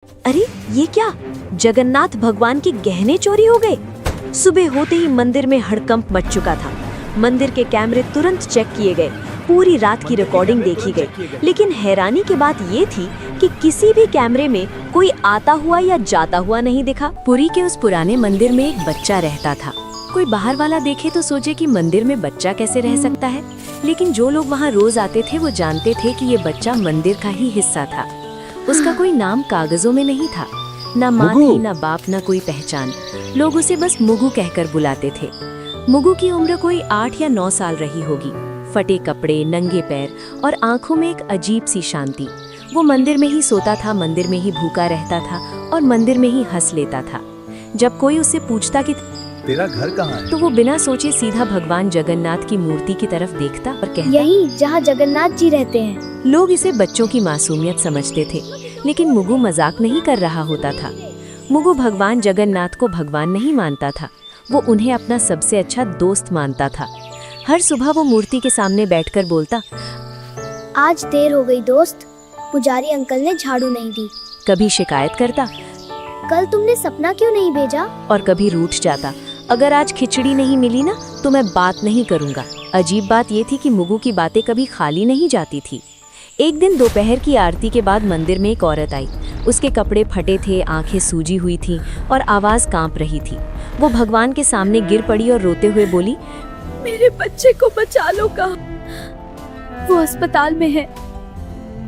अरे ये क्या, जगन्नाथ भगवान के गहने चोरी हो गए। सुबह होते ही मंदिर में हड़कंप मच चुका था। मंदिर के कैमरे तुरंत चेक किए गए, पूरी रात की रिकॉर्डिंग देखी गई, लेकिन हैरानी की बात ये थी कि किसी भी कैमरे में कोई आता हुआ या जाता हुआ नहीं दिखा। पुरी के उस पुराने मंदिर में एक बच्चा रहता था। कोई बाहर वाला देखे तो सोचे कि मंदिर में बच्चा कैसे रह सकता है, लेकिन जो लोग वहाँ रोज आते थे वो जानते थे कि ये बच्चा मंदिर का ही हिस्सा था। उसका कोई नाम कागजों में नहीं था, ना माँ थी, ना बाप, ना कोई पहचान। लोग उसे बस मुगु कहकर बुलाते थे। मुगु की उम्र कोई 8 या 9 साल रही होगी। फटे कपड़े, नंगे पैर और आंखों में एक अजीब सी शांति। वो मंदिर में ही सोता था, मंदिर में ही भूखा रहता था और मंदिर में ही हंस लेता था। जब कोई उससे पूछता कि तेरा घर कहाँ है, तो वो बिना सोचे सीधा भगवान जगन्नाथ की मूर्ति की तरफ देखता और कहता, यही जहाँ जगन्नाथ जी रहते हैं। लोग इसे बच्चों की मासूमियत समझते थे, लेकिन मुगु मजाक नहीं कर रहा होता था। मुगु भगवान जगन्नाथ को भगवान नहीं मानता था, वो उन्हें अपना सबसे अच्छा दोस्त मानता था। हर सुबह वो मूर्ति के सामने बैठकर बोलता, आज देर हो गई दोस्त, पुजारी अंकल ने झाड़ू नहीं दी। कभी शिकायत करता कल तुमने सपना क्यों नहीं भेजा? और कभी रूठ जाता, अगर आज खिचड़ी नहीं मिली ना तो मैं बात नहीं करूंगा। अजीब बात ये थी कि मुगु की बातें कभी खाली नहीं जाती थी। एक दिन दोपहर की आरती के बाद मंदिर में एक औरत आई। उसके कपड़े फटे थे, आंखें सूजी हुई थीं और आवाज कांप रही थी। वो भगवान के सामने गिर पड़ी और रोते हुए बोली, मेरे बच्चे को बचा लो। कहाँ? वो अस्पताल में है,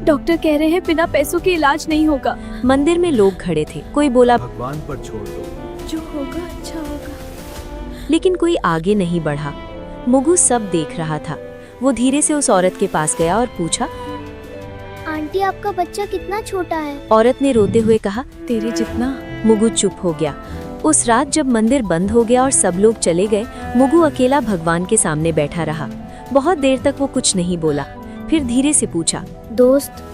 डॉक्टर कह रहे हैं बिना पैसों के इलाज नहीं होगा। मंदिर में लोग खड़े थे। कोई बोला, भगवान पर छोड़ दो, जो होगा अच्छा होगा। लेकिन कोई आगे नहीं बढ़ा। मुगु सब देख रहा था। वो धीरे से उस औरत के पास गया और पूछा, आंटी आपका बच्चा कितना छोटा है? औरत ने रोते हुए कहा, तेरे जितना। मुगु चुप हो गया। उस रात जब मंदिर बंद हो गया और सब लोग चले गए, मुगु अकेला भगवान के सामने बैठा रहा। बहुत देर तक वो कुछ नहीं बोला, फिर धीरे से पूछा, दोस्त,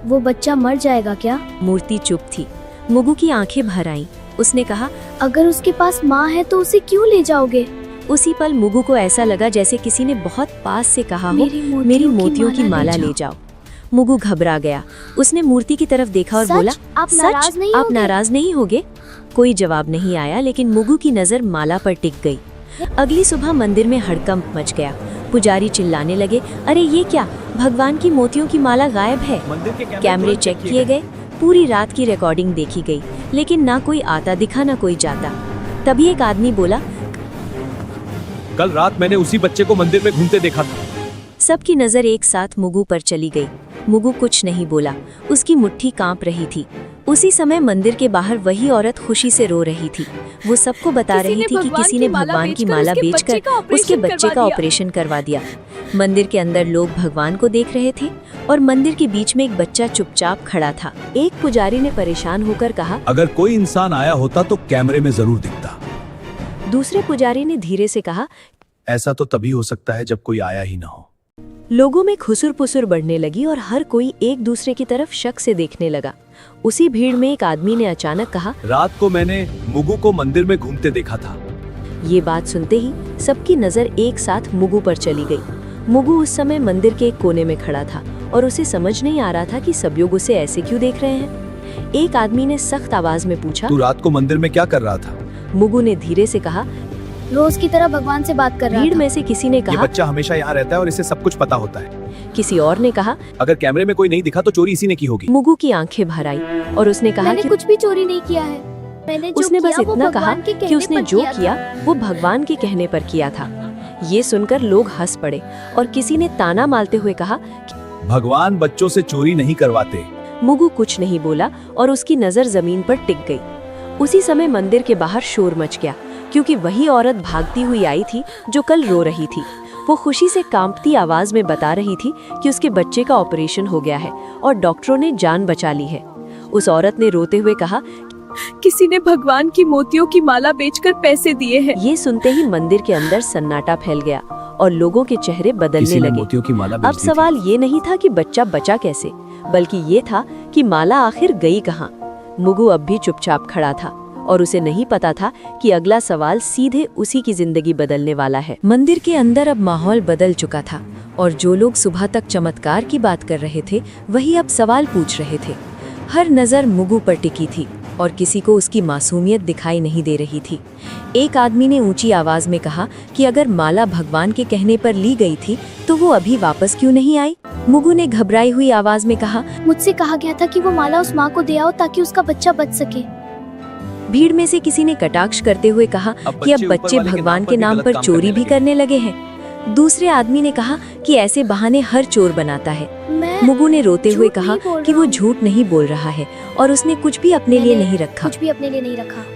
वो बच्चा मर जाएगा क्या? मूर्ति चुप थी। मुगु की आंखें भर आईं। उसने कहा, अगर उसके पास माँ है तो उसे क्यों ले जाओगे? उसी पल मुगु को ऐसा लगा जैसे किसी ने बहुत पास से कहा हो, मेरी मोतियों की माला ले जाओ। मुगु घबरा गया। उसने मूर्ति की तरफ देखा और सच? बोला, आप नाराज नहीं आप होगे? नाराज नहीं होगे? कोई जवाब नहीं आया, लेकिन मुगु की नजर माला पर टिक गई। अगली सुबह मंदिर में हड़कंप मच गया। पुजारी चिल्लाने लगे, अरे ये क्या, भगवान की मोतियों की माला गायब है। मंदिर के कैमरे चेक किए गए, पूरी रात की रिकॉर्डिंग देखी गई, लेकिन ना कोई आता दिखा ना कोई जाता। तभी एक आदमी बोला, कल रात मैंने उसी बच्चे को मंदिर में घूमते देखा था। सबकी नजर एक साथ मुगु पर चली गई। मुगु कुछ नहीं बोला, उसकी मुट्ठी कांप रही थी। उसी समय मंदिर के बाहर वही औरत खुशी से रो रही थी। वो सबको बता रही थी कि किसी ने भगवान की माला बेचकर उसके बच्चे का ऑपरेशन करवा दिया। मंदिर के अंदर लोग भगवान को देख रहे थे और मंदिर के बीच में एक बच्चा चुपचाप खड़ा था। एक पुजारी ने परेशान होकर कहा, अगर कोई इंसान आया होता तो कैमरे में जरूर दिखता। दूसरे पुजारी ने धीरे से कहा, ऐसा तो तभी हो सकता है जब कोई आया ही ना हो। लोगों में खुसुर पुसुर बढ़ने लगी और हर कोई एक दूसरे की तरफ शक से देखने लगा। उसी भीड़ में एक आदमी ने अचानक कहा, रात को मैंने मुगु को मंदिर में घूमते देखा था। ये बात सुनते ही सबकी नजर एक साथ मुगु पर चली गई। मुगु उस समय मंदिर के एक कोने में खड़ा था और उसे समझ नहीं आ रहा था कि सब लोग उसे ऐसे क्यों देख रहे हैं। एक आदमी ने सख्त आवाज में पूछा, तू रात को मंदिर में क्या कर रहा था? मुगु ने धीरे से कहा, रोज की तरह भगवान से बात कर रहा भीड़ था। में से किसी ने ये कहा। बच्चा हमेशा यहाँ रहता है और इसे सब कुछ पता होता है। किसी और ने कहा। अगर कैमरे में कोई नहीं दिखा तो चोरी इसी ने की होगी। मुगु की आंखें भर आई और उसने कहा मैंने कि कुछ भी चोरी नहीं किया है। मैंने जो उसने बस किया वो इतना कहा भगवान के कि कहने उसने पर जो था। किया वो भगवान के कहने पर किया था। ये सुनकर लोग हंस पड़े और किसी ने ताना मारते हुए कहा, भगवान बच्चों से चोरी नहीं करवाते। मुगु कुछ नहीं बोला और उसकी नजर जमीन पर टिक गई। उसी समय मंदिर के बाहर शोर मच गया, क्योंकि वही औरत भागती हुई आई थी जो कल रो रही थी। वो खुशी से कांपती आवाज में बता रही थी कि उसके बच्चे का ऑपरेशन हो गया है और डॉक्टरों ने जान बचा ली है। उस औरत ने रोते हुए कहा, किसी ने भगवान की मोतियों की माला बेचकर पैसे दिए हैं। ये सुनते ही मंदिर के अंदर सन्नाटा फैल गया और लोगों के चेहरे बदलने किसी ने लगे। मोतियों की माला अब बेच दी थी। सवाल ये नहीं था कि बच्चा बचा कैसे, बल्कि ये था कि माला आखिर गई कहाँ। मुगु अब भी चुपचाप खड़ा था और उसे नहीं पता था कि अगला सवाल सीधे उसी की जिंदगी बदलने वाला है। मंदिर के अंदर अब माहौल बदल चुका था और जो लोग सुबह तक चमत्कार की बात कर रहे थे वही अब सवाल पूछ रहे थे। हर नज़र मुगु पर टिकी थी और किसी को उसकी मासूमियत दिखाई नहीं दे रही थी। एक आदमी ने ऊंची आवाज में कहा कि अगर माला भगवान के कहने पर ली गई थी तो वो अभी वापस क्यों नहीं आई? मुगु ने घबराई हुई आवाज में कहा, मुझसे कहा गया था कि वो माला उस माँ को दे आओ ताकि उसका बच्चा बच सके। भीड़ में से किसी ने कटाक्ष करते हुए कहा कि अब बच्चे भगवान के नाम पर चोरी भी करने लगे हैं। दूसरे आदमी ने कहा कि ऐसे बहाने हर चोर बनाता है। मुगु ने रोते हुए कहा कि वो झूठ नहीं बोल रहा है और उसने कुछ भी अपने लिए नहीं रखा।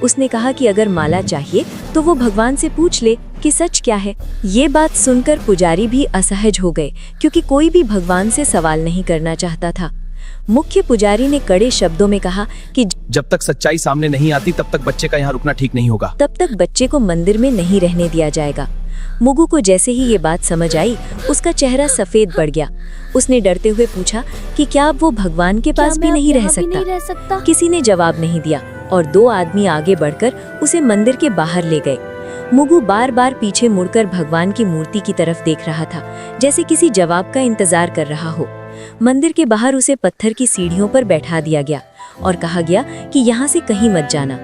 उसने कहा कि अगर माला चाहिए तो वो भगवान से पूछ ले कि सच क्या है। ये बात सुनकर पुजारी भी असहज हो गए क्योंकि कोई भी भगवान से सवाल नहीं करना चाहता था। मुख्य पुजारी ने कड़े शब्दों में कहा कि जब तक सच्चाई सामने नहीं आती तब तक बच्चे का यहाँ रुकना ठीक नहीं होगा। तब तक बच्चे को मंदिर में नहीं रहने दिया जाएगा। मुगु को जैसे ही ये बात समझ आई, उसका चेहरा सफेद पड़ गया। उसने डरते हुए पूछा कि क्या अब वो भगवान के पास भी नहीं रह सकता? किसी ने जवाब नहीं दिया और दो आदमी आगे बढ़कर उसे मंदिर के बाहर ले गए। मुगु बार बार पीछे मुड़कर भगवान की मूर्ति की तरफ देख रहा था, जैसे किसी जवाब का इंतजार कर रहा हो। मंदिर के बाहर उसे पत्थर की सीढ़ियों पर बैठा दिया गया और कहा गया कि यहाँ से कहीं मत जाना।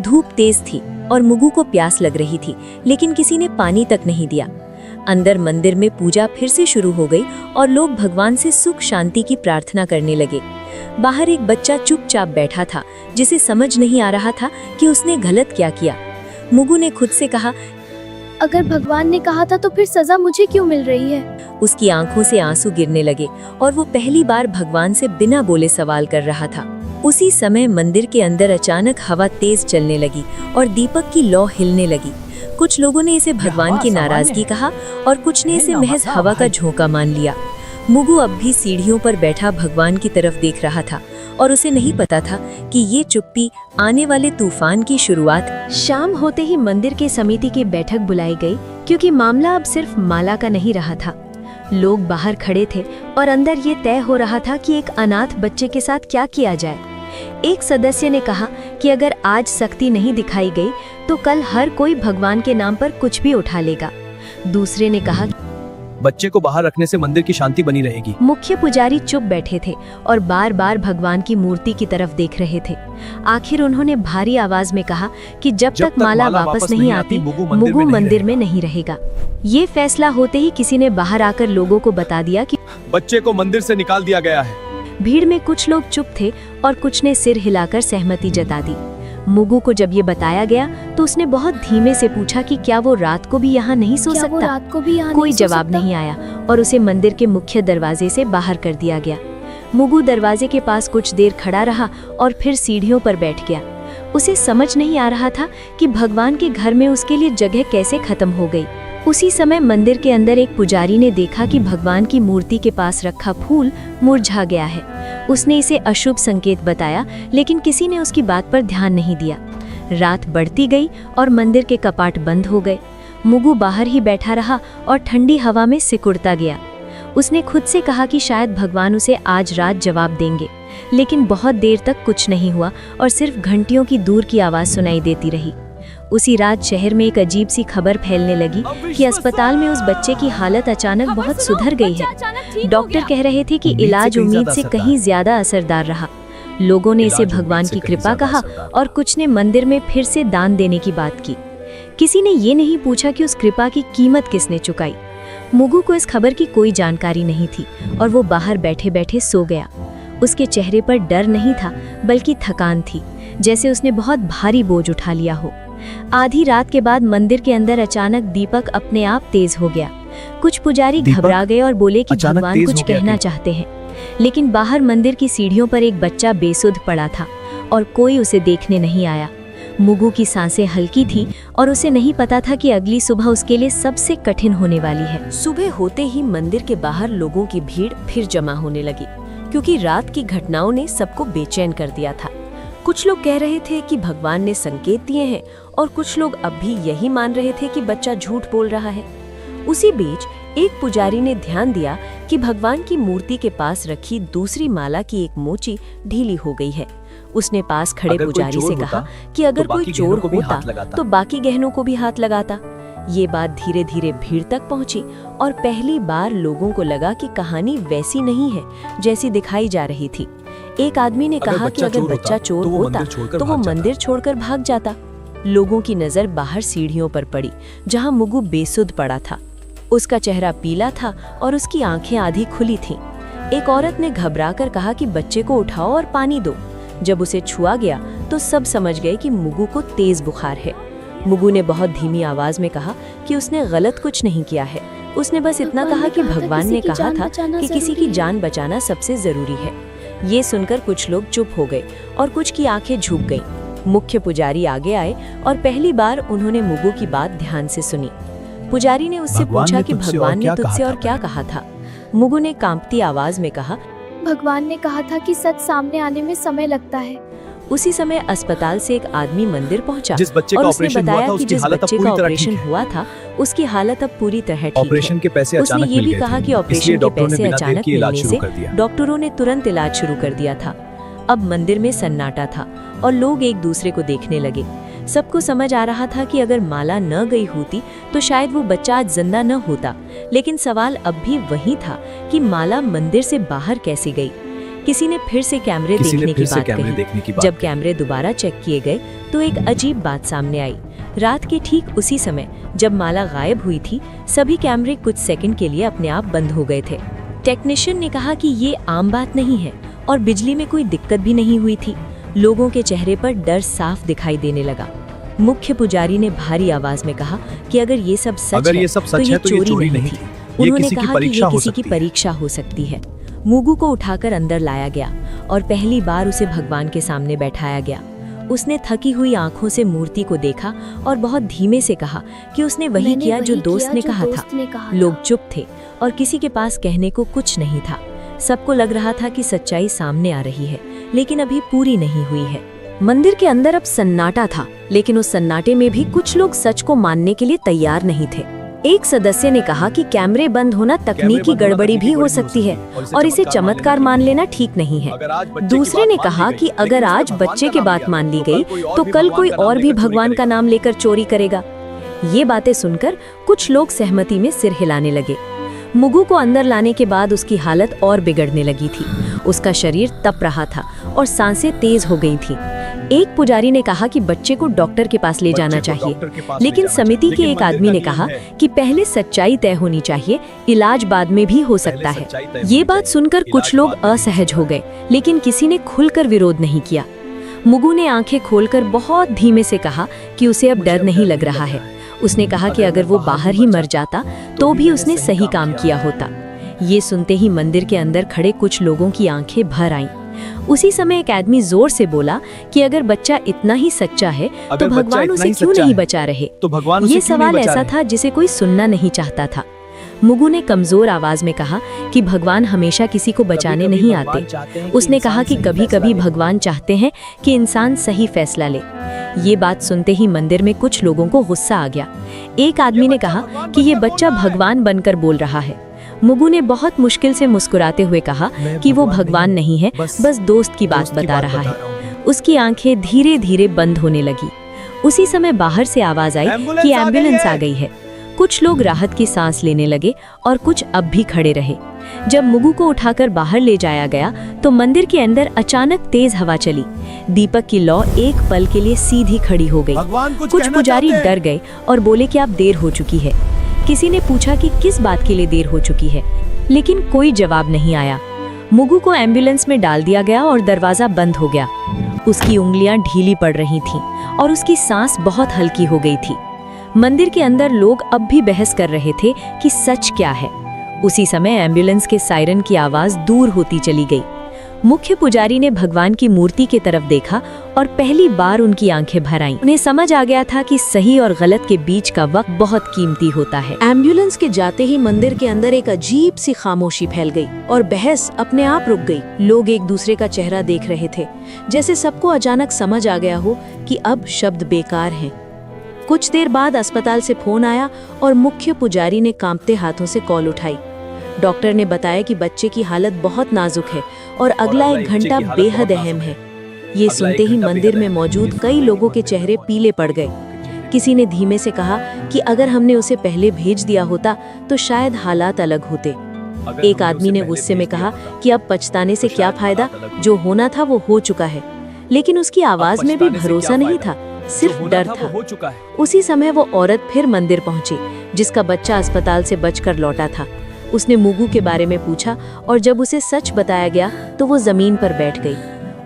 धूप तेज थी और मुगु को प्यास लग रही थी, लेकिन किसी ने पानी तक नहीं दिया। अंदर मंदिर में पूजा फिर से शुरू हो गई और लोग भगवान से सुख शांति की प्रार्थना करने लगे। बाहर एक बच्चा चुपचाप बैठा था, जिसे समझ नहीं आ रहा था कि उसने गलत क्या किया। मुगु ने खुद से कहा, अगर भगवान ने कहा था तो फिर सजा मुझे क्यों मिल रही है? उसकी आंखों से आंसू गिरने लगे और वो पहली बार भगवान से बिना बोले सवाल कर रहा था। उसी समय मंदिर के अंदर अचानक हवा तेज चलने लगी और दीपक की लौ हिलने लगी। कुछ लोगों ने इसे भगवान की नाराजगी कहा और कुछ ने इसे महज हवा का झोंका मान लिया। मुगु अब भी सीढ़ियों पर बैठा भगवान की तरफ देख रहा था और उसे नहीं पता था कि ये चुप्पी आने वाले तूफान की शुरुआत। शाम होते ही मंदिर के समिति की बैठक बुलाई गई क्योंकि मामला अब सिर्फ माला का नहीं रहा था। लोग बाहर खड़े थे और अंदर ये तय हो रहा था कि एक अनाथ बच्चे के साथ क्या किया जाए। एक सदस्य ने कहा कि अगर आज सख्ती नहीं दिखाई गई तो कल हर कोई भगवान के नाम पर कुछ भी उठा लेगा। दूसरे ने कहा, बच्चे को बाहर रखने से मंदिर की शांति बनी रहेगी। मुख्य पुजारी चुप बैठे थे और बार बार भगवान की मूर्ति की तरफ देख रहे थे। आखिर उन्होंने भारी आवाज में कहा कि जब तक माला वापस नहीं आती, मुगु मंदिर में नहीं रहेगा। ये फैसला होते ही किसी ने बाहर आकर लोगों को बता दिया कि बच्चे को मंदिर से निकाल दिया गया है। भीड़ में कुछ लोग चुप थे और कुछ ने सिर हिलाकर सहमति जता दी। मुगु को जब ये बताया गया तो उसने बहुत धीमे से पूछा कि क्या वो रात को भी यहाँ नहीं सो सकता? कोई जवाब नहीं आया और उसे मंदिर के मुख्य दरवाजे से बाहर कर दिया गया। मुगु दरवाजे के पास कुछ देर खड़ा रहा और फिर सीढ़ियों पर बैठ गया। उसे समझ नहीं आ रहा था कि भगवान के घर में उसके लिए जगह कैसे खत्म हो गई। उसी समय मंदिर के अंदर एक पुजारी ने देखा कि भगवान की मूर्ति के पास रखा फूल मुरझा गया है। उसने इसे अशुभ संकेत बताया, लेकिन किसी ने उसकी बात पर ध्यान नहीं दिया। रात बढ़ती गई और मंदिर के कपाट बंद हो गए। मुगु बाहर ही बैठा रहा और ठंडी हवा में सिकुड़ता गया। उसने खुद से कहा कि शायद भगवान उसे आज रात जवाब देंगे, लेकिन बहुत देर तक कुछ नहीं हुआ और सिर्फ घंटियों की दूर की आवाज सुनाई देती रही। उसी रात शहर में एक अजीब सी खबर फैलने लगी कि अस्पताल में उस बच्चे की हालत अचानक बहुत सुधर गई है। डॉक्टर कह रहे थे कि इलाज उम्मीद से कहीं ज्यादा असरदार रहा। लोगों ने इसे भगवान की कृपा कहा और कुछ ने मंदिर में फिर से दान देने की बात की। किसी ने ये नहीं पूछा कि उस कृपा की कीमत किसने चुकाई। मुगु को इस खबर की कोई जानकारी नहीं थी और वो बाहर बैठे बैठे सो गया। उसके चेहरे पर डर नहीं था बल्कि थकान थी, जैसे उसने बहुत भारी बोझ उठा लिया हो। आधी रात के बाद मंदिर के अंदर अचानक दीपक अपने आप तेज हो गया। कुछ पुजारी घबरा गए और बोले कि भगवान कुछ कहना चाहते हैं, लेकिन बाहर मंदिर की सीढ़ियों पर एक बच्चा बेसुध पड़ा था और कोई उसे देखने नहीं आया। मुगु की सांसें हल्की थी और उसे नहीं पता था कि अगली सुबह उसके लिए सबसे कठिन होने वाली है। सुबह होते ही मंदिर के बाहर लोगों की भीड़ फिर जमा होने लगी, क्योंकि रात की घटनाओं ने सबको बेचैन कर दिया था। कुछ लोग कह रहे थे कि भगवान ने संकेत दिए हैं और कुछ लोग अब भी यही मान रहे थे कि बच्चा झूठ बोल रहा है। उसी बीच एक पुजारी ने ध्यान दिया कि भगवान की मूर्ति के पास रखी दूसरी माला की एक मोची ढीली हो गई है। उसने पास खड़े पुजारी से कहा कि अगर कोई चोर होता तो बाकी गहनों को भी हाथ लगाता। ये बात धीरे धीरे भीड़ तक पहुंची और पहली बार लोगों को लगा कि कहानी वैसी नहीं है जैसी दिखाई जा रही थी। एक आदमी ने कहा कि अगर बच्चा चोर होता तो वो मंदिर छोड़कर भाग जाता। लोगों की नजर बाहर सीढ़ियों पर पड़ी जहां मुगु बेसुध पड़ा था। उसका चेहरा पीला था और उसकी आंखें आधी खुली थीं। एक औरत ने घबराकर कहा कि बच्चे को उठाओ और पानी दो। जब उसे छुआ गया तो सब समझ गए कि मुगु को तेज बुखार है। मुगु ने बहुत धीमी आवाज में कहा कि उसने गलत कुछ नहीं किया है। उसने बस इतना कहा कि भगवान ने कहा था कि किसी की जान बचाना सबसे जरूरी है। ये सुनकर कुछ लोग चुप हो गए और कुछ की आंखें झुक गईं। मुख्य पुजारी आगे आए और पहली बार उन्होंने मुगु की बात ध्यान से सुनी। पुजारी ने उससे पूछा कि भगवान ने तुझसे और क्या कहा था। मुगु ने कांपती आवाज में कहा, भगवान ने कहा था कि सच सामने आने में समय लगता है। उसी समय अस्पताल से एक आदमी मंदिर पहुंचा जिस बच्चे और का उसने ऑपरेशन बताया हुआ था, कि उसकी जिस हालत अब बच्चे पूरी का तरह ऑपरेशन ठीक है। हुआ था उसकी हालत अब पूरी तरह ठीक ऑपरेशन है। के पैसे उसने अचानक ये मिल भी गए कहा थे, कि ऑपरेशन इसलिए के डॉक्टरों ने पैसे बिना देर अचानक किए इलाज मिलने शुरू से कर दिया। डॉक्टरों ने तुरंत इलाज शुरू कर दिया था। अब मंदिर में सन्नाटा था और लोग एक दूसरे को देखने लगे। सबको समझ आ रहा था कि अगर माला न गई होती तो शायद वो बच्चा आज जिंदा न होता। लेकिन सवाल अब भी वही था कि माला मंदिर से बाहर कैसे गई। किसी ने फिर से कैमरे देखने की बात कही। जब कैमरे दोबारा चेक किए गए तो एक अजीब बात सामने आई। रात के ठीक उसी समय जब माला गायब हुई थी, सभी कैमरे कुछ सेकंड के लिए अपने आप बंद हो गए थे। टेक्नीशियन ने कहा कि ये आम बात नहीं है और बिजली में कोई दिक्कत भी नहीं हुई थी। लोगों के चेहरे पर डर साफ दिखाई देने लगा। मुख्य पुजारी ने भारी आवाज में कहा कि अगर ये सब सच है तो ये चोरी नहीं थी। उन्होंने कहा कि ये किसी की परीक्षा हो सकती है। मुगु को उठाकर अंदर लाया गया और पहली बार उसे भगवान के सामने बैठाया गया। उसने थकी हुई आंखों से मूर्ति को देखा और बहुत धीमे से कहा कि उसने वही किया जो दोस्त ने कहा था। लोग चुप थे और किसी के पास कहने को कुछ नहीं था। सबको लग रहा था कि सच्चाई सामने आ रही है, लेकिन अभी पूरी नहीं हुई है। मंदिर के अंदर अब सन्नाटा था, लेकिन उस सन्नाटे में भी कुछ लोग सच को मानने के लिए तैयार नहीं थे। एक सदस्य ने कहा कि कैमरे बंद होना तकनीकी गड़बड़ी भी हो सकती है और इसे चमत्कार मान लेना ठीक नहीं है। दूसरे ने कहा कि अगर आज बच्चे की बात मान ली गई तो कल कोई और भी भगवान का नाम लेकर चोरी करेगा। ये बातें सुनकर कुछ लोग सहमति में सिर हिलाने लगे। मुगु को अंदर लाने के बाद उसकी हालत और बिगड़ने लगी थी। उसका शरीर तप रहा था और सांसें तेज हो गई थी। एक पुजारी ने कहा कि बच्चे को डॉक्टर के पास ले जाना चाहिए, लेकिन समिति के एक आदमी ने कहा कि पहले सच्चाई तय होनी चाहिए, इलाज बाद में भी हो सकता है। ये बात सुनकर कुछ लोग असहज हो गए, लेकिन किसी ने खुलकर विरोध नहीं किया। मुगु ने आंखें खोलकर बहुत धीमे से कहा कि उसे अब डर नहीं लग रहा है। उसने कहा कि अगर वो बाहर ही मर जाता तो भी उसने सही काम किया होता। ये सुनते ही मंदिर के अंदर खड़े कुछ लोगों की आंखें भर आईं। उसी समय एक आदमी जोर से बोला कि अगर बच्चा इतना ही सच्चा है तो भगवान उसे क्यों नहीं बचा रहे। ये सवाल ऐसा था जिसे कोई सुनना नहीं चाहता था। मुगु ने कमजोर आवाज में कहा कि भगवान हमेशा किसी को बचाने नहीं आते। उसने कहा कि कभी-कभी भगवान चाहते हैं कि इंसान सही फैसला ले। ये बात सुनते ही मंदिर में कुछ लोगों को गुस्सा आ गया। एक आदमी ने कहा कि ये बच्चा भगवान बनकर बोल रहा है। मुगु ने बहुत मुश्किल से मुस्कुराते हुए कहा कि वो भगवान नहीं है, बस दोस्त की बात बता रहा है। उसकी आंखें धीरे धीरे बंद होने लगी। उसी समय बाहर से आवाज आई कि एम्बुलेंस आ गई है। कुछ लोग राहत की सांस लेने लगे और कुछ अब भी खड़े रहे। जब मुगु को उठाकर बाहर ले जाया गया तो मंदिर के अंदर अचानक तेज हवा चली। दीपक की लौ एक पल के लिए सीधी खड़ी हो गई। कुछ पुजारी डर गए और बोले कि अब देर हो चुकी है। किसी ने पूछा कि किस बात के लिए देर हो चुकी है, लेकिन कोई जवाब नहीं आया। मुगु को एम्बुलेंस में डाल दिया गया और दरवाजा बंद हो गया। उसकी उंगलियां ढीली पड़ रही थीं और उसकी सांस बहुत हल्की हो गई थी। मंदिर के अंदर लोग अब भी बहस कर रहे थे कि सच क्या है। उसी समय एम्बुलेंस के सायरन की आवाज दूर होती चली गई। मुख्य पुजारी ने भगवान की मूर्ति की तरफ देखा और पहली बार उनकी आंखें भर आईं। उन्हें समझ आ गया था कि सही और गलत के बीच का वक्त बहुत कीमती होता है। एम्बुलेंस के जाते ही मंदिर के अंदर एक अजीब सी खामोशी फैल गई और बहस अपने आप रुक गई। लोग एक दूसरे का चेहरा देख रहे थे, जैसे सबको अचानक समझ आ गया हो कि अब शब्द बेकार हैं। कुछ देर बाद अस्पताल से फोन आया और मुख्य पुजारी ने कांपते हाथों से कॉल उठाई। डॉक्टर ने बताया कि बच्चे की हालत बहुत नाजुक है और अगला 1 घंटा बेहद अहम है। ये सुनते ही मंदिर में मौजूद कई लोगों के चेहरे पीले पड़ गए। किसी ने धीमे से कहा कि अगर हमने उसे पहले भेज दिया होता तो शायद हालात अलग होते। एक आदमी ने गुस्से में कहा कि अब पछताने से क्या फायदा, जो होना था वो हो चुका है। लेकिन उसकी आवाज में भी भरोसा नहीं था, सिर्फ डर था। हो चुका है। उसी समय वो औरत फिर मंदिर पहुंची, जिसका बच्चा अस्पताल से बचकर लौटा था। उसने मुगु के बारे में पूछा और जब उसे सच बताया गया तो वो जमीन पर बैठ गई।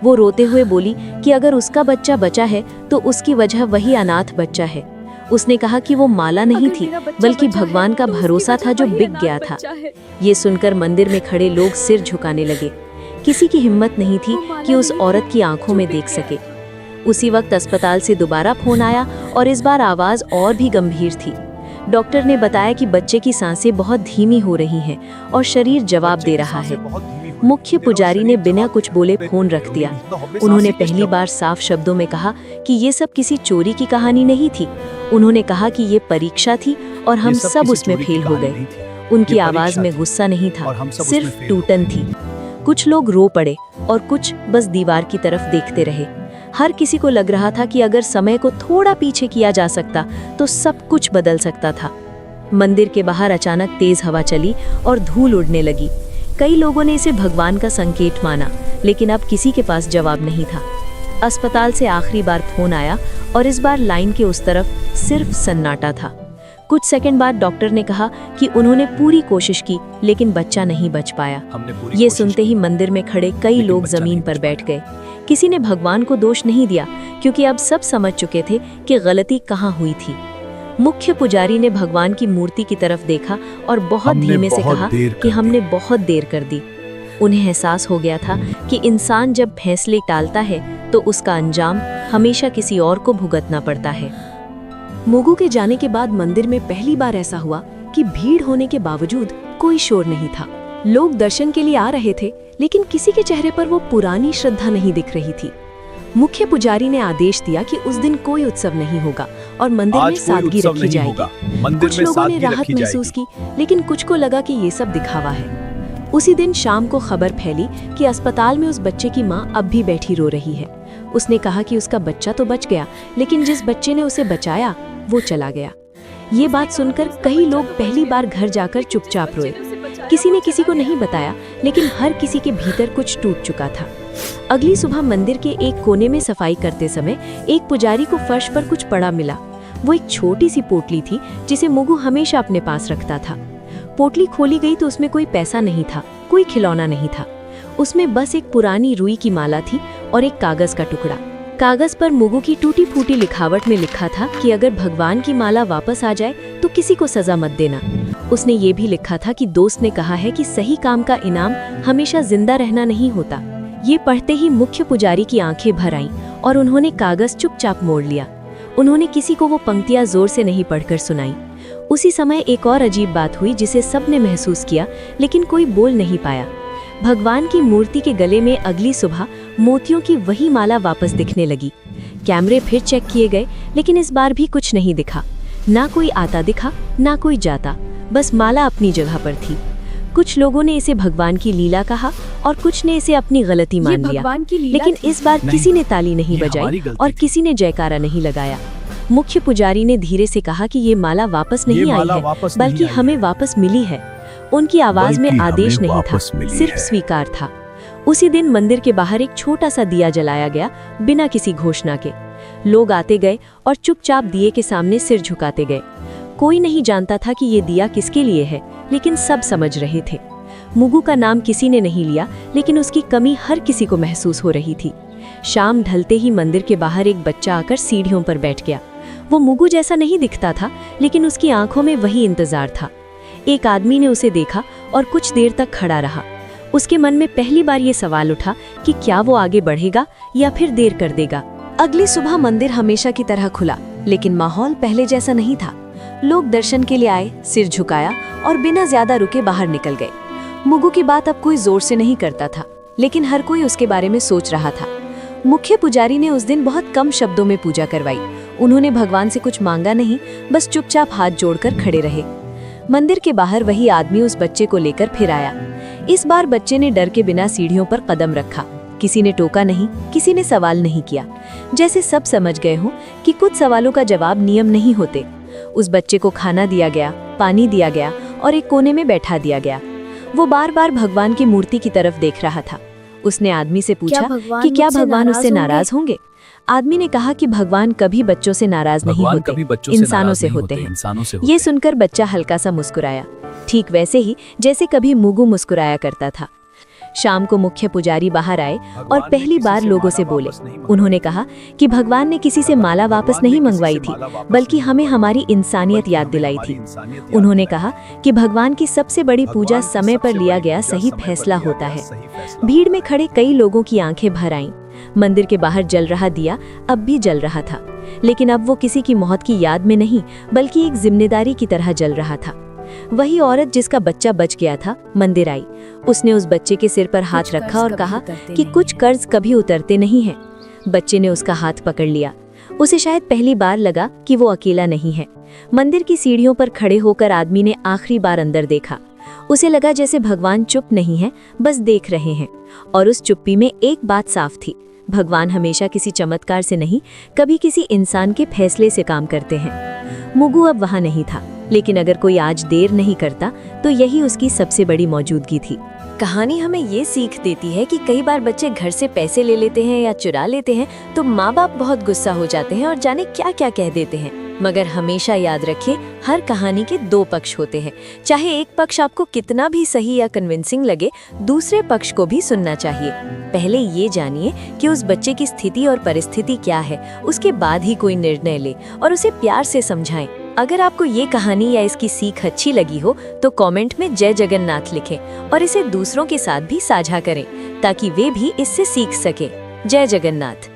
वो रोते हुए बोली कि अगर उसका बच्चा बचा है तो उसकी वजह वही अनाथ बच्चा है। उसने कहा कि वो माला नहीं थी, बल्कि भगवान का भरोसा था जो बिक गया था। ये सुनकर मंदिर में खड़े लोग सिर झुकाने लगे। किसी की हिम्मत नहीं थी कि उस औरत की आंखों में देख सके। उसी वक्त अस्पताल से दोबारा फोन आया और इस बार आवाज और भी गंभीर थी। डॉक्टर ने बताया कि बच्चे की सांसें बहुत धीमी हो रही हैं और शरीर जवाब दे रहा है। मुख्य पुजारी ने बिना कुछ बोले फोन रख दिया। उन्होंने पहली बार साफ शब्दों में कहा कि ये सब किसी चोरी की कहानी नहीं थी। उन्होंने कहा कि ये परीक्षा थी और हम सब उसमें फेल हो गए। उनकी आवाज में गुस्सा नहीं था, सिर्फ टूटन थी। कुछ लोग रो पड़े और कुछ बस दीवार की तरफ देखते रहे। हर किसी को लग रहा था कि अगर समय को थोड़ा पीछे किया जा सकता तो सब कुछ बदल सकता था। मंदिर के बाहर अचानक तेज हवा चली और धूल उड़ने लगी। कई लोगों ने इसे भगवान का संकेत माना, लेकिन अब किसी के पास जवाब नहीं था। अस्पताल से आखिरी बार फोन आया और इस बार लाइन के उस तरफ सिर्फ सन्नाटा था। कुछ सेकंड बाद डॉक्टर ने कहा कि उन्होंने पूरी कोशिश की, लेकिन बच्चा नहीं बच पाया। ये सुनते ही मंदिर में खड़े कई लोग जमीन पर बैठ गए। किसी ने भगवान को दोष नहीं दिया, क्योंकि अब सब समझ चुके थे कि गलती कहाँ हुई थी। मुख्य पुजारी ने भगवान की मूर्ति की तरफ देखा और बहुत धीमे से कहा कि हमने बहुत देर कर दी। उन्हें एहसास हो गया था कि इंसान जब फैसले टालता है तो उसका अंजाम हमेशा किसी और को भुगतना पड़ता है। मुगु के जाने के बाद मंदिर में पहली बार ऐसा हुआ कि भीड़ होने के बावजूद कोई शोर नहीं था। लोग दर्शन के लिए आ रहे थे, लेकिन किसी के चेहरे पर वो पुरानी श्रद्धा नहीं दिख रही थी। मुख्य पुजारी ने आदेश दिया कि उस दिन कोई उत्सव नहीं होगा और मंदिर में सादगी रखी जाएगी। कुछ लोगों ने राहत महसूस की, लेकिन कुछ को लगा कि ये सब दिखावा है। उसी दिन शाम को खबर फैली कि अस्पताल में उस बच्चे की मां अब भी बैठी रो रही है। उसने कहा कि उसका बच्चा तो बच गया, लेकिन जिस बच्चे ने उसे बचाया वो चला गया। ये बात सुनकर कई लोग पहली बार घर जाकर चुपचाप रोए। किसी ने किसी को नहीं बताया, लेकिन हर किसी के भीतर कुछ टूट चुका था। अगली सुबह मंदिर के एक कोने में सफाई करते समय एक पुजारी को फर्श पर कुछ पड़ा मिला। वो एक छोटी सी पोटली थी जिसे मुगु हमेशा अपने पास रखता था। पोटली खोली गई तो उसमें कोई पैसा नहीं था, कोई खिलौना नहीं था। उसमें बस एक पुरानी रुई की माला थी और एक कागज का टुकड़ा। कागज पर मुगु की टूटी फूटी लिखावट में लिखा था कि अगर भगवान की माला वापस आ जाए तो किसी को सजा मत देना। उसने ये भी लिखा था कि दोस्त ने कहा है कि सही काम का इनाम हमेशा जिंदा रहना नहीं होता। ये पढ़ते ही मुख्य पुजारी की आंखें भर आईं और उन्होंने कागज चुपचाप मोड़ लिया। उन्होंने किसी को वो पंक्तियां जोर से नहीं पढ़कर सुनाई। उसी समय एक और अजीब बात हुई जिसे सबने महसूस किया, लेकिन कोई बोल नहीं पाया। भगवान की मूर्ति के गले में अगली सुबह मोतियों की वही माला वापस दिखने लगी। कैमरे फिर चेक किए गए, लेकिन इस बार भी कुछ नहीं दिखा। ना कोई आता दिखा, ना कोई जाता, बस माला अपनी जगह पर थी। कुछ लोगों ने इसे भगवान की लीला कहा और कुछ ने इसे अपनी गलती मान लिया, लेकिन इस बार किसी ने ताली नहीं बजाई और किसी ने जयकारा नहीं लगाया। मुख्य पुजारी ने धीरे से कहा कि ये माला वापस नहीं आई है, बल्कि हमें वापस मिली है। उनकी आवाज में आदेश नहीं था, सिर्फ स्वीकार था। उसी दिन मंदिर के बाहर एक छोटा सा दिया जलाया गया, बिना किसी घोषणा के। लोग आते गए और चुपचाप दिए के सामने सिर झुकाते गए। कोई नहीं जानता था कि ये दिया किसके लिए है, लेकिन सब समझ रहे थे। मुगु का नाम किसी ने नहीं लिया, लेकिन उसकी कमी हर किसी को महसूस हो रही थी। शाम ढलते ही मंदिर के बाहर एक बच्चा आकर सीढ़ियों पर बैठ गया। वो मुगु जैसा नहीं दिखता था, लेकिन उसकी आंखों में वही इंतजार था। एक आदमी ने उसे देखा और कुछ देर तक खड़ा रहा। उसके मन में पहली बार ये सवाल उठा कि क्या वो आगे बढ़ेगा या फिर देर कर देगा। अगली सुबह मंदिर हमेशा की तरह खुला, लेकिन माहौल पहले जैसा नहीं था। लोग दर्शन के लिए आए, सिर झुकाया और बिना ज्यादा रुके बाहर निकल गए। मुगु की बात अब कोई जोर से नहीं करता था, लेकिन हर कोई उसके बारे में सोच रहा था। मुख्य पुजारी ने उस दिन बहुत कम शब्दों में पूजा करवाई। उन्होंने भगवान से कुछ मांगा नहीं, बस चुपचाप हाथ जोड़कर खड़े रहे। मंदिर के बाहर वही आदमी उस बच्चे को लेकर फिर आया। इस बार बच्चे ने डर के बिना सीढ़ियों पर कदम रखा। किसी ने टोका नहीं, किसी ने सवाल नहीं किया। जैसे सब समझ गए हों कि कुछ सवालों का जवाब नियम नहीं होते। उस बच्चे को खाना दिया गया, पानी दिया गया और एक कोने में बैठा दिया गया। वो बार बार भगवान की मूर्ति की तरफ देख रहा था। उसने आदमी से पूछा कि क्या मुझसे भगवान उससे नाराज नाराज होंगे। आदमी ने कहा कि भगवान कभी बच्चों से नाराज नहीं भगवान होते, कभी बच्चों से इंसानों नाराज से नहीं होते हैं। इंसानों से ये सुनकर बच्चा हल्का सा मुस्कुराया, ठीक वैसे ही जैसे कभी मुगु मुस्कुराया करता था। शाम को मुख्य पुजारी बाहर आए और पहली बार लोगों से बोले। उन्होंने कहा कि भगवान ने किसी से माला वापस नहीं मंगवाई थी, बल्कि हमें हमारी इंसानियत याद दिलाई थी। उन्होंने कहा कि भगवान की सबसे बड़ी पूजा समय पर लिया गया सही फैसला होता है। भीड़ में खड़े कई लोगों की आंखें भर आईं। मंदिर के बाहर जल रहा दिया अब भी जल रहा था, लेकिन अब वो किसी की मौत की याद में नहीं, बल्कि एक जिम्मेदारी की तरह जल रहा था। वही औरत जिसका बच्चा बच गया था मंदिर आई। उसने उस बच्चे के सिर पर हाथ रखा और कहा कि कुछ कर्ज कभी उतरते नहीं हैं। बच्चे ने उसका हाथ पकड़ लिया। उसे शायद पहली बार लगा कि वो अकेला नहीं है। मंदिर की सीढ़ियों पर खड़े होकर आदमी ने आखिरी बार अंदर देखा। उसे लगा जैसे भगवान चुप नहीं है, बस देख रहे हैं। और उस चुप्पी में एक बात साफ थी, भगवान हमेशा किसी चमत्कार से नहीं, कभी किसी इंसान के फैसले से काम करते हैं। मुगु अब वहां नहीं था, लेकिन अगर कोई आज देर नहीं करता तो यही उसकी सबसे बड़ी मौजूदगी थी। कहानी हमें ये सीख देती है कि कई बार बच्चे घर से पैसे ले लेते हैं या चुरा लेते हैं तो माँ बाप बहुत गुस्सा हो जाते हैं और जाने क्या क्या कह देते हैं। मगर हमेशा याद रखिए, हर कहानी के दो पक्ष होते हैं। चाहे एक पक्ष आपको कितना भी सही या कन्विंसिंग लगे, दूसरे पक्ष को भी सुनना चाहिए। पहले ये जानिए कि उस बच्चे की स्थिति और परिस्थिति क्या है, उसके बाद ही कोई निर्णय ले और उसे प्यार से समझाएं। अगर आपको ये कहानी या इसकी सीख अच्छी लगी हो तो कमेंट में जय जगन्नाथ लिखें और इसे दूसरों के साथ भी साझा करें ताकि वे भी इससे सीख सके। जय जगन्नाथ।